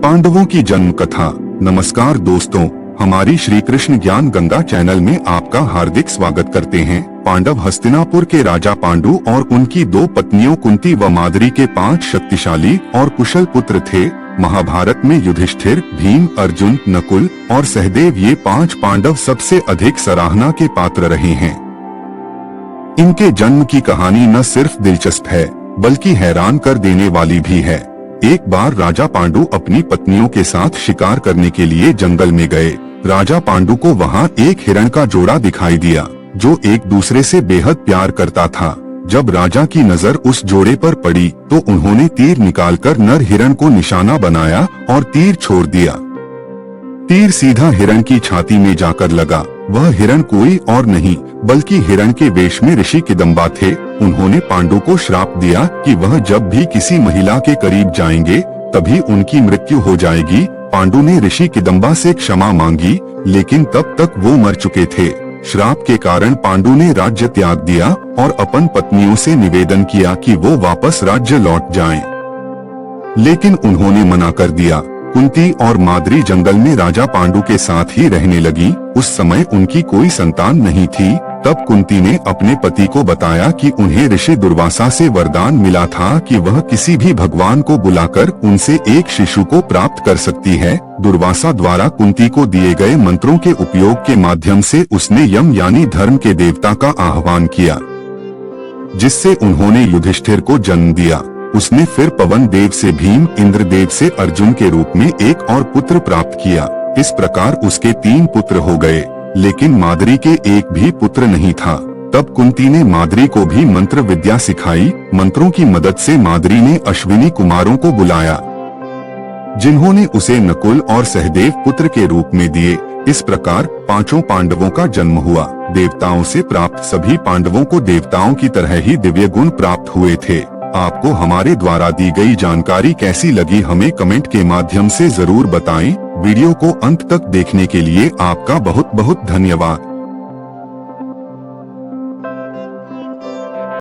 पांडवों की जन्म कथा। नमस्कार दोस्तों, हमारी श्री कृष्ण ज्ञान गंगा चैनल में आपका हार्दिक स्वागत करते हैं। पांडव हस्तिनापुर के राजा पांडु और उनकी दो पत्नियों कुंती व माद्री के 5 शक्तिशाली और कुशल पुत्र थे। महाभारत में युधिष्ठिर, भीम, अर्जुन, नकुल और सहदेव ये 5 पांडव सबसे अधिक सराहना के पात्र रहे हैं। इनके जन्म की कहानी न सिर्फ दिलचस्प है बल्कि हैरान कर देने वाली भी है। एक बार राजा पांडु अपनी पत्नियों के साथ शिकार करने के लिए जंगल में गए। राजा पांडु को वहाँ एक हिरण का जोड़ा दिखाई दिया जो एक दूसरे से बेहद प्यार करता था। जब राजा की नजर उस जोड़े पर पड़ी तो उन्होंने तीर निकालकर नर हिरण को निशाना बनाया और तीर छोड़ दिया। तीर सीधा हिरण की छाती में जाकर लगा। वह हिरण कोई और नहीं बल्कि हिरण के वेश में ऋषि किदम्बा थे। उन्होंने पांडु को श्राप दिया कि वह जब भी किसी महिला के करीब जाएंगे तभी उनकी मृत्यु हो जाएगी। पांडु ने ऋषि किदम्बा से क्षमा मांगी लेकिन तब तक वो मर चुके थे। श्राप के कारण पांडु ने राज्य त्याग दिया और अपन पत्नियों से निवेदन किया कि वो वापस राज्य लौट जाएं। लेकिन उन्होंने मना कर दिया। कुंती और माद्री जंगल में राजा पांडु के साथ ही रहने लगी। उस समय उनकी कोई संतान नहीं थी। तब कुंती ने अपने पति को बताया कि उन्हें ऋषि दुर्वासा से वरदान मिला था कि वह किसी भी भगवान को बुलाकर उनसे एक शिशु को प्राप्त कर सकती है। दुर्वासा द्वारा कुंती को दिए गए मंत्रों के उपयोग के माध्यम से उसने यम यानी धर्म के देवता का आह्वान किया, जिससे उन्होंने युधिष्ठिर को जन्म दिया। उसने फिर पवन देव से भीम, इंद्र देव से अर्जुन के रूप में एक और पुत्र प्राप्त किया। इस प्रकार उसके 3 पुत्र हो गए, लेकिन माद्री के एक भी पुत्र नहीं था। तब कुंती ने माद्री को भी मंत्र विद्या सिखाई। मंत्रों की मदद से माद्री ने अश्विनी कुमारों को बुलाया, जिन्होंने उसे नकुल और सहदेव पुत्र के रूप में दिए। इस प्रकार 5 पांडवों का जन्म हुआ। देवताओं से प्राप्त सभी पांडवों को देवताओं की तरह ही दिव्य गुण प्राप्त हुए थे। आपको हमारे द्वारा दी गई जानकारी कैसी लगी हमें कमेंट के माध्यम से जरूर बताएं। वीडियो को अंत तक देखने के लिए आपका बहुत बहुत धन्यवाद।